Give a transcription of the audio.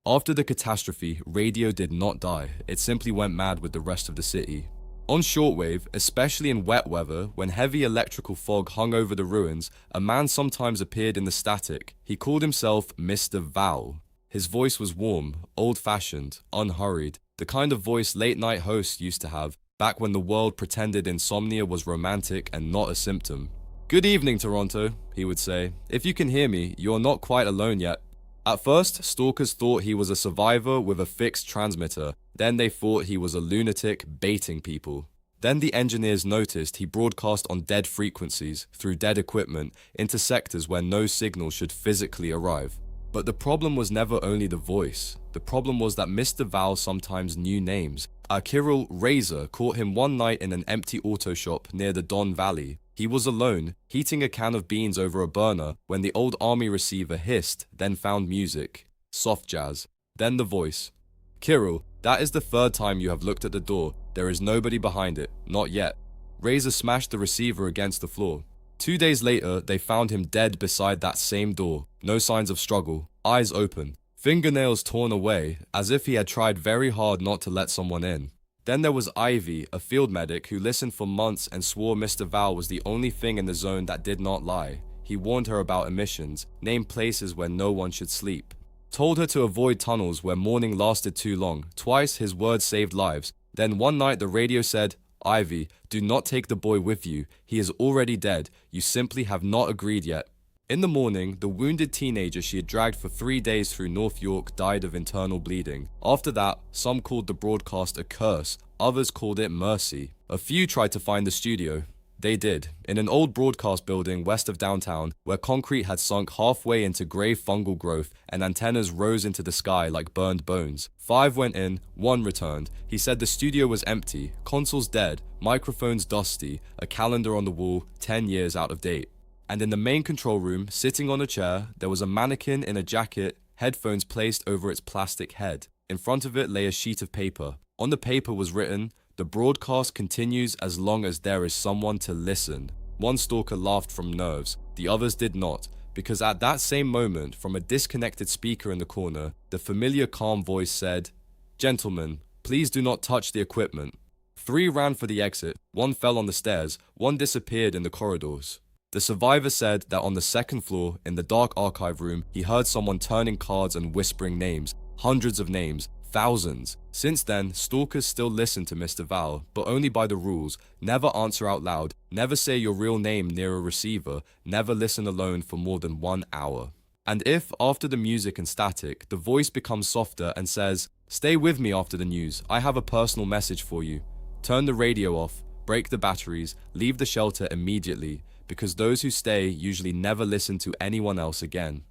After the catastrophe, radio did not die, it simply went mad with the rest of the city. On shortwave, especially in wet weather, when heavy electrical fog hung over the ruins, a man sometimes appeared in the static. He called himself Mr. Val. His voice was warm, old-fashioned, unhurried, the kind of voice late-night hosts used to have, back when the world pretended insomnia was romantic and not a symptom. "Good evening, Toronto," he would say. "If you can hear me, you're not quite alone yet." At first, stalkers thought he was a survivor with a fixed transmitter. Then they thought he was a lunatic baiting people. Then the engineers noticed he broadcast on dead frequencies, through dead equipment, into sectors where no signal should physically arrive. But the problem was never only the voice. The problem was that Mr. Val sometimes knew names. Kirill Razor caught him one night in an empty auto shop near the Don Valley. He was alone, heating a can of beans over a burner, when the old army receiver hissed, then found music. Soft jazz. Then the voice. "Kirill, that is the third time you have looked at the door. There is nobody behind it. Not yet." Razor smashed the receiver against the floor. 2 days later, they found him dead beside that same door. No signs of struggle. Eyes open. Fingernails torn away, as if he had tried very hard not to let someone in. Then there was Ivy, a field medic who listened for months and swore Mr. Val was the only thing in the zone that did not lie. He warned her about emissions, named places where no one should sleep. Told her to avoid tunnels where mourning lasted too long. Twice his words saved lives. Then one night the radio said, "Ivy, do not take the boy with you. He is already dead. You simply have not agreed yet." In the morning, the wounded teenager she had dragged for 3 days through North York died of internal bleeding. After that, some called the broadcast a curse, others called it mercy. A few tried to find the studio. They did, in an old broadcast building west of downtown, where concrete had sunk halfway into grey fungal growth and antennas rose into the sky like burned bones. 5 went in, 1 returned. He said the studio was empty, consoles dead, microphones dusty, a calendar on the wall, 10 years out of date. And in the main control room, sitting on a chair, there was a mannequin in a jacket, headphones placed over its plastic head. In front of it lay a sheet of paper. On the paper was written, "The broadcast continues as long as there is someone to listen." One stalker laughed from nerves, the others did not, because at that same moment, from a disconnected speaker in the corner, the familiar calm voice said, "Gentlemen, please do not touch the equipment." 3 ran for the exit, 1 fell on the stairs, 1 disappeared in the corridors. The survivor said that on the 2nd floor, in the dark archive room, he heard someone turning cards and whispering names. Hundreds of names. Thousands. Since then, stalkers still listen to Mr. Val, but only by the rules. Never answer out loud, never say your real name near a receiver, never listen alone for more than 1 hour. And if, after the music and static, the voice becomes softer and says, "Stay with me after the news, I have a personal message for you," turn the radio off, break the batteries, leave the shelter immediately, because those who stay usually never listen to anyone else again.